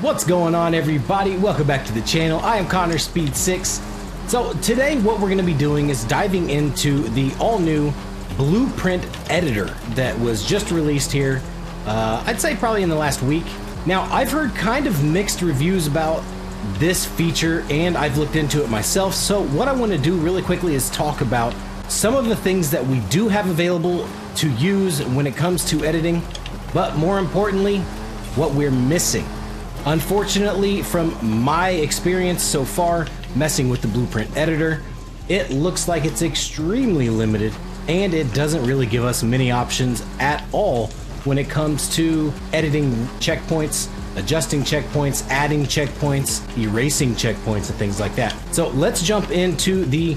What's going on, everybody? Welcome back to the channel. I am Connor Speed 6. So today what we're going to be doing is diving into the all-new Blueprint editor that was just released here, I'd say probably in the last week. Now, I've heard kind of mixed reviews about this feature, and I've looked into it myself. So what I want to do really quickly is talk about some of the things that we do have available to use when it comes to editing, but more importantly, what we're missing. Unfortunately, from my experience so far messing with the Blueprint editor, it looks like it's extremely limited, and it doesn't really give us many options at all when it comes to editing checkpoints, adjusting checkpoints, adding checkpoints, erasing checkpoints, and things like that. So let's jump into the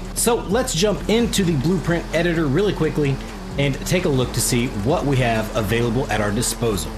Blueprint editor really quickly and take a look to see what we have available at our disposal.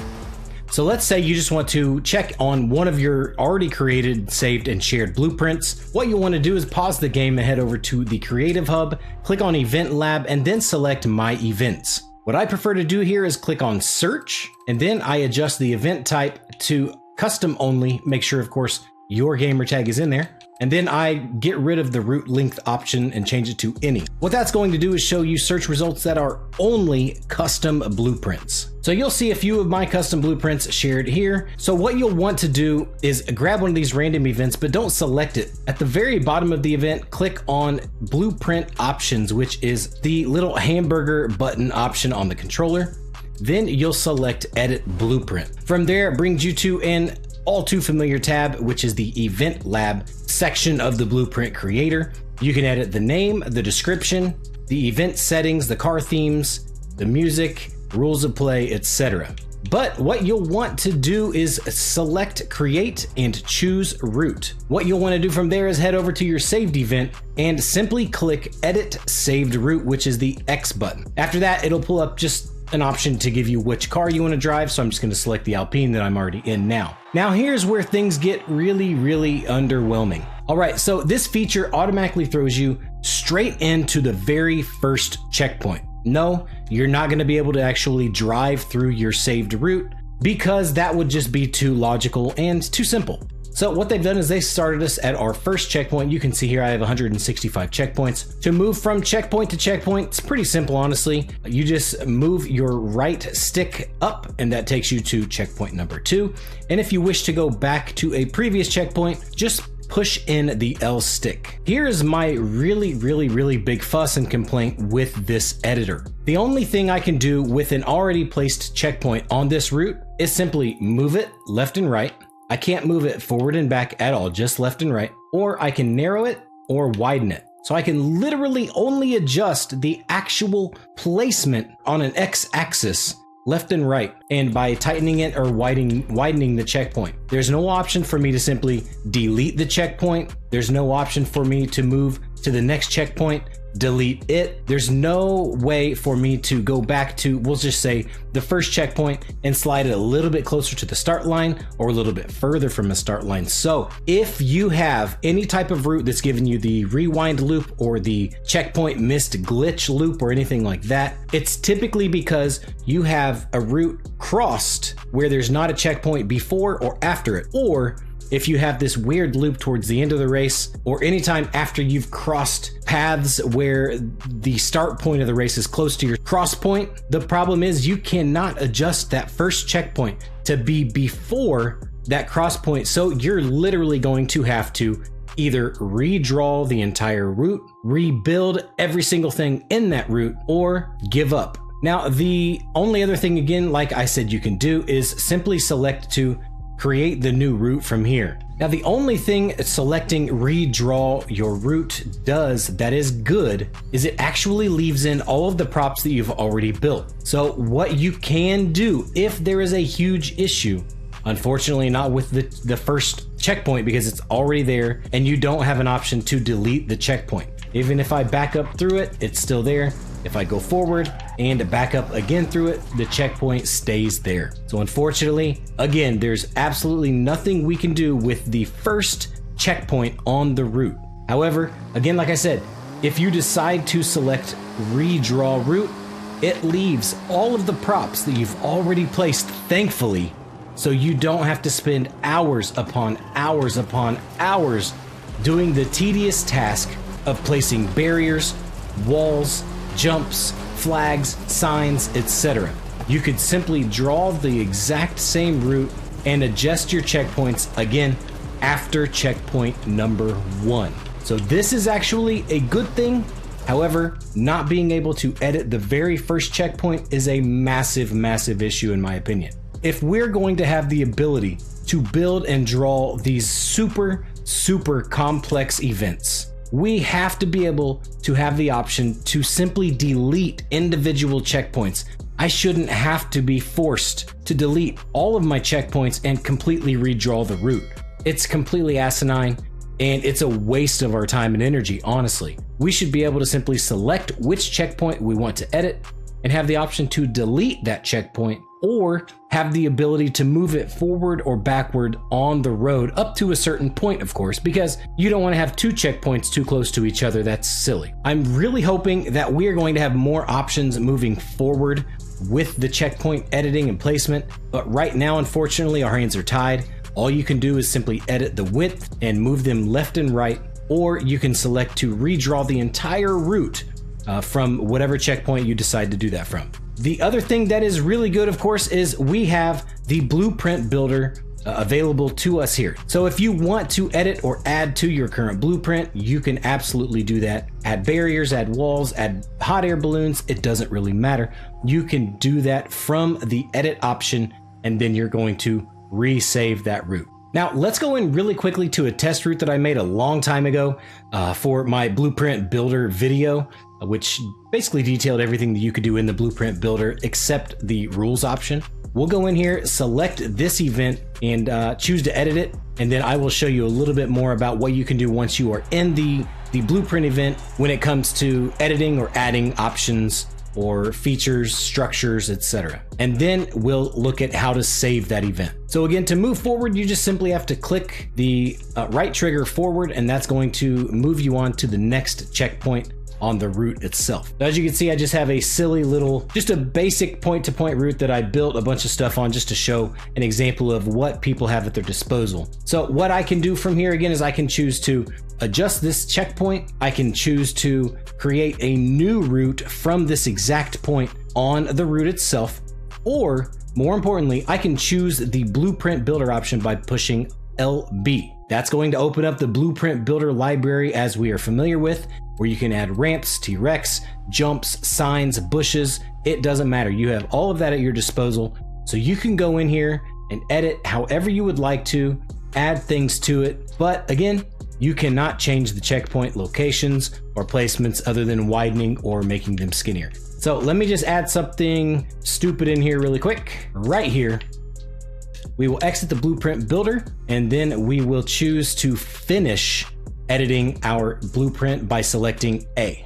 So let's say you just want to check on one of your already created, saved, and shared blueprints. What you'll want to do is pause the game and head over to the Creative Hub, click on Event Lab, and then select My Events. What I prefer to do here is click on Search, and then I adjust the event type to Custom Only. Make sure, of course, your gamer tag is in there. And then I get rid of the route length option and change it to any. What that's going to do is show you search results that are only custom blueprints. So you'll see a few of my custom blueprints shared here. So what you'll want to do is grab one of these random events, but don't select it. At the very bottom of the event, click on Blueprint Options, which is the little hamburger button option on the controller. Then you'll select Edit Blueprint. From there, it brings you to an all too familiar tab, which is the Event Lab section of the Blueprint Creator. You can edit the name, the description, the event settings, the car themes, the music, rules of play, etc. But what you'll want to do is select Create and choose Route. What you'll want to do from there is head over to your saved event and simply click Edit Saved Route, which is the X button. After that, it'll pull up just an option to give you which car you want to drive, so I'm just going to select the Alpine that I'm already in now. Now here's where things get really underwhelming. Alright, so this feature automatically throws you straight into the very first checkpoint. No, you're not going to be able to actually drive through your saved route because that would just be too logical and too simple. So what they've done is they started us at our first checkpoint. You can see here I have 165 checkpoints. To move from checkpoint to checkpoint, it's pretty simple, honestly. You just move your right stick up and that takes you to checkpoint number 2. And if you wish to go back to a previous checkpoint, just push in the L stick. Here is my really big fuss and complaint with this editor. The only thing I can do with an already placed checkpoint on this route is simply move it left and right. I can't move it forward and back at all, just left and right, or I can narrow it or widen it. So I can literally only adjust the actual placement on an X-axis, left and right, and by tightening it or widening the checkpoint. There's no option for me to simply delete the checkpoint. There's no option for me to move to the next checkpoint, delete it. There's no way for me to go back to, we'll just say, the first checkpoint and slide it a little bit closer to the start line or a little bit further from the start line. So if you have any type of route that's giving you the rewind loop or the checkpoint missed glitch loop or anything like that, it's typically because you have a route crossed where there's not a checkpoint before or after it, or if you have this weird loop towards the end of the race, or anytime after you've crossed paths where the start point of the race is close to your cross point. The problem is you cannot adjust that first checkpoint to be before that cross point. So you're literally going to have to either redraw the entire route, rebuild every single thing in that route, or give up. Now, the only other thing, again, like I said, you can do is simply select to create the new route from here. Now, the only thing selecting redraw your route does that is good is it actually leaves in all of the props that you've already built. So what you can do if there is a huge issue, unfortunately not with the first checkpoint because it's already there and you don't have an option to delete the checkpoint. Even if I back up through it, it's still there. If I go forward and back up again through it, the checkpoint stays there. So unfortunately, again, there's absolutely nothing we can do with the first checkpoint on the route. However, again, like I said, if you decide to select redraw route, it leaves all of the props that you've already placed, thankfully, so you don't have to spend hours upon hours doing the tedious task of placing barriers, walls, jumps, flags, signs, etc. You could simply draw the exact same route and adjust your checkpoints again after checkpoint number 1. So this is actually a good thing. However, not being able to edit the very first checkpoint is a massive issue in my opinion. If we're going to have the ability to build and draw these super complex events, we have to be able to have the option to simply delete individual checkpoints. I shouldn't have to be forced to delete all of my checkpoints and completely redraw the route. It's completely asinine, and it's a waste of our time and energy, honestly. We should be able to simply select which checkpoint we want to edit and have the option to delete that checkpoint, or have the ability to move it forward or backward on the road up to a certain point, of course, because you don't want to have 2 checkpoints too close to each other. That's silly. I'm really hoping that we are going to have more options moving forward with the checkpoint editing and placement, but right now, unfortunately, our hands are tied. All you can do is simply edit the width and move them left and right, or you can select to redraw the entire route from whatever checkpoint you decide to do that from. The other thing that is really good, of course, is we have the blueprint builder available to us here. So if you want to edit or add to your current blueprint, you can absolutely do that. Add barriers, add walls, add hot air balloons, it doesn't really matter. You can do that from the edit option, and then you're going to resave that route. Now let's go in really quickly to a test route that I made a long time ago for my blueprint builder video, which basically detailed everything that you could do in the blueprint builder except the rules option. We'll go in here, select this event, and choose to edit it, and then I will show you a little bit more about what you can do once you are in the blueprint event when it comes to editing or adding options or features, structures, etc. And then we'll look at how to save that event. So again, to move forward, you just simply have to click the right trigger forward, and that's going to move you on to the next checkpoint on the route itself. As you can see, I just have a silly little, just a basic point-to-point route that I built a bunch of stuff on just to show an example of what people have at their disposal. So what I can do from here again is I can choose to adjust this checkpoint. I can choose to create a new route from this exact point on the route itself, or more importantly, I can choose the blueprint builder option by pushing LB. That's going to open up the blueprint builder library as we are familiar with, where you can add ramps, T-Rex, jumps, signs, bushes. It doesn't matter. You have all of that at your disposal. So you can go in here and edit however you would like to, add things to it. But again, you cannot change the checkpoint locations or placements other than widening or making them skinnier. So let me just add something stupid in here really quick. Right here, we will exit the blueprint builder, and then we will choose to finish editing our blueprint by selecting A.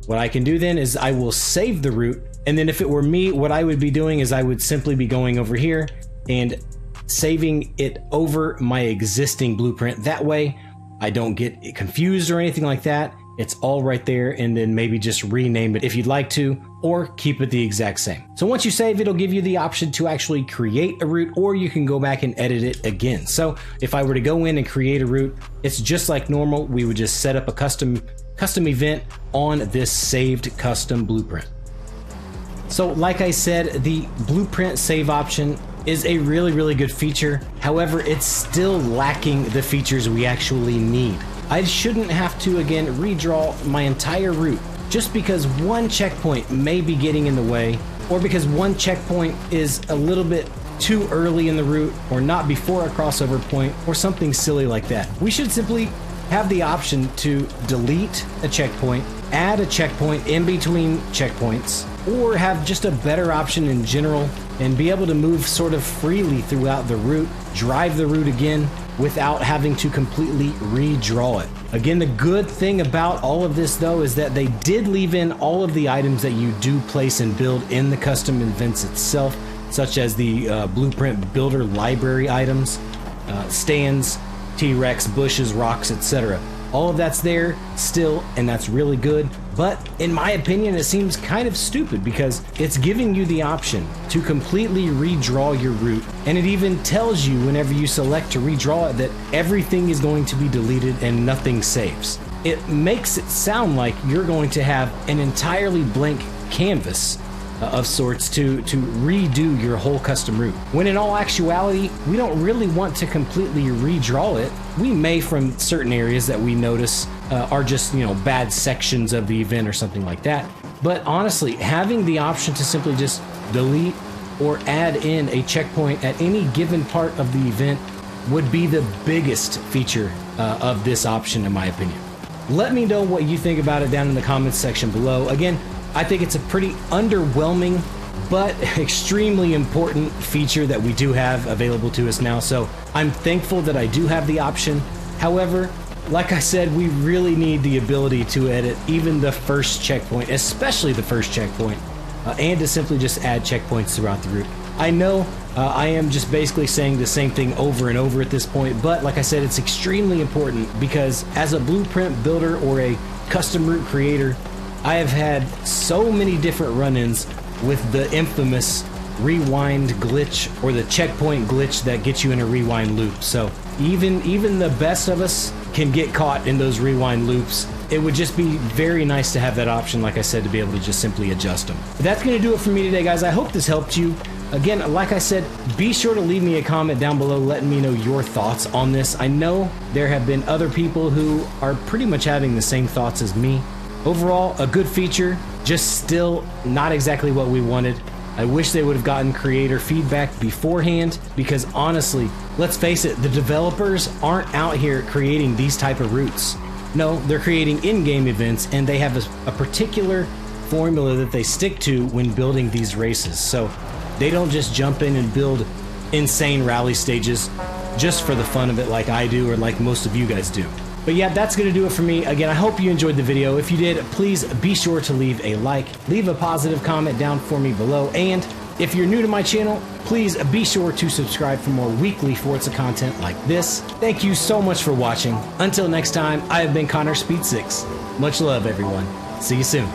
What I can do then is I will save the route, and then if it were me, what I would be doing is I would simply be going over here and saving it over my existing blueprint. That way I don't get confused or anything like that. It's all right there, and then maybe just rename it if you'd like to, or keep it the exact same. So once you save, it'll give you the option to actually create a route, or you can go back and edit it again. So if I were to go in and create a route, it's just like normal. We would just set up a custom event on this saved custom blueprint. So like I said, the blueprint save option is a really good feature. However, it's still lacking the features we actually need. I shouldn't have to, again, redraw my entire route just because one checkpoint may be getting in the way, or because one checkpoint is a little bit too early in the route, or not before a crossover point, or something silly like that. We should simply have the option to delete a checkpoint, add a checkpoint in between checkpoints, or have just a better option in general and be able to move sort of freely throughout the route, drive the route again without having to completely redraw it. Again, the good thing about all of this though is that they did leave in all of the items that you do place and build in the custom events itself, such as the blueprint builder library items, stands, T-Rex, bushes, rocks, etc. All of that's there still, and that's really good. But in my opinion, it seems kind of stupid because it's giving you the option to completely redraw your route, and it even tells you whenever you select to redraw it that everything is going to be deleted and nothing saves. It makes it sound like you're going to have an entirely blank canvas of sorts to redo your whole custom route, when in all actuality we don't really want to completely redraw it. We may, from certain areas that we notice are just, you know, bad sections of the event or something like that, but honestly, having the option to simply just delete or add in a checkpoint at any given part of the event would be the biggest feature of this option, in my opinion. Let me know what you think about it down in the comments section below. Again, I think it's a pretty underwhelming but extremely important feature that we do have available to us now, so I'm thankful that I do have the option. However, like I said, we really need the ability to edit even the first checkpoint, especially the first checkpoint, and to simply just add checkpoints throughout the route. I know I am just basically saying the same thing over and over at this point, but like I said, it's extremely important because as a blueprint builder or a custom route creator, I have had so many different run-ins with the infamous rewind glitch or the checkpoint glitch that gets you in a rewind loop. So even the best of us can get caught in those rewind loops. It would just be very nice to have that option, like I said, to be able to just simply adjust them. But that's going to do it for me today, guys. I hope this helped you. Again, like I said, be sure to leave me a comment down below letting me know your thoughts on this. I know there have been other people who are pretty much having the same thoughts as me. Overall, a good feature, just still not exactly what we wanted. I wish they would have gotten creator feedback beforehand because honestly, let's face it, the developers aren't out here creating these type of routes. No, they're creating in-game events, and they have a particular formula that they stick to when building these races. So they don't just jump in and build insane rally stages just for the fun of it like I do or like most of you guys do. But yeah, that's going to do it for me. Again, I hope you enjoyed the video. If you did, please be sure to leave a like, leave a positive comment down for me below, and if you're new to my channel, please be sure to subscribe for more weekly Forza content like this. Thank you so much for watching. Until next time, I have been Connor Speed 6. Much love, everyone. See you soon.